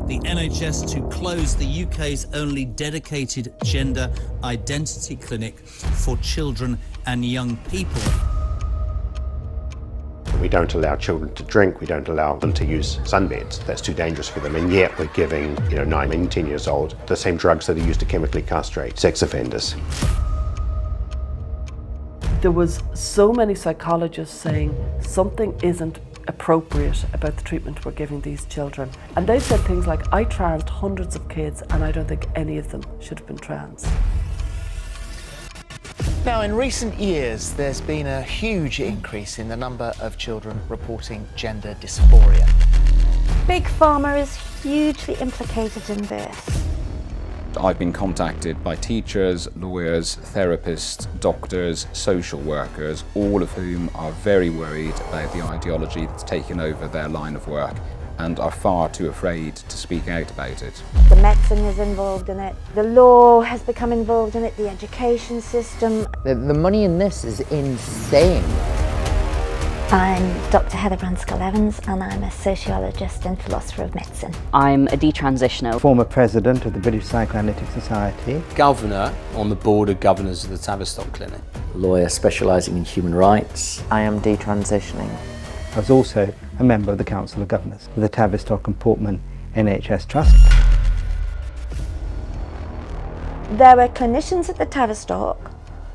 the NHS to close the UK's only dedicated gender identity clinic for children and young people. We don't allow children to drink, we don't allow them to use sunbeds. That's too dangerous for them, and yet we're giving 9 and 10 years old the same drugs that are used to chemically castrate sex offenders. There was so many psychologists saying something isn't appropriate about the treatment we're giving these children. And they said things like, I transed hundreds of kids and I don't think any of them should have been trans. Now, in recent years, there's been a huge increase in the number of children reporting gender dysphoria. Big Pharma is hugely implicated in this. I've been contacted by teachers, lawyers, therapists, doctors, social workers, all of whom are very worried about the ideology that's taken over their line of work and are far too afraid to speak out about it. The medicine is involved in it, the law has become involved in it, the education system. The money in this is insane. I'm Dr. Heather Branscombe-Evans and I'm a sociologist and philosopher of medicine. I'm a detransitioner. Former president of the British Psychoanalytic Society. Governor on the board of governors of the Tavistock Clinic. Lawyer specialising in human rights. I am detransitioning. I was also a member of the Council of Governors of the Tavistock and Portman NHS Trust. There were clinicians at the Tavistock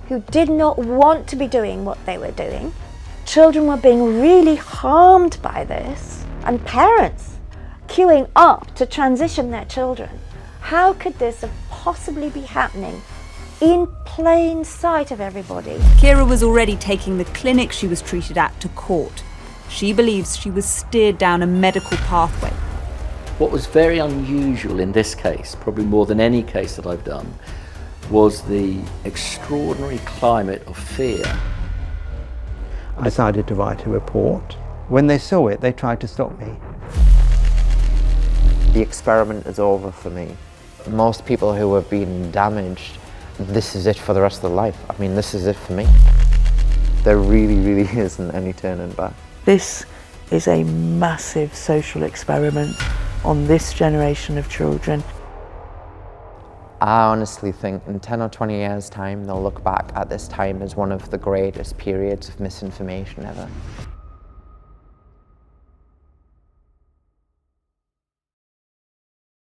who did not want to be doing what they were doing. Children were being really harmed by this, and parents queuing up to transition their children. How could this have possibly be happening in plain sight of everybody? Kira was already taking the clinic she was treated at to court. She believes she was steered down a medical pathway. What was very unusual in this case, probably more than any case that I've done, was the extraordinary climate of fear. I decided to write a report. When they saw it, they tried to stop me. The experiment is over for me. Most people who have been damaged, this is it for the rest of their life. I mean, this is it for me. There really isn't any turning back. This is a massive social experiment on this generation of children. I honestly think in 10 or 20 years' time, they'll look back at this time as one of the greatest periods of misinformation ever.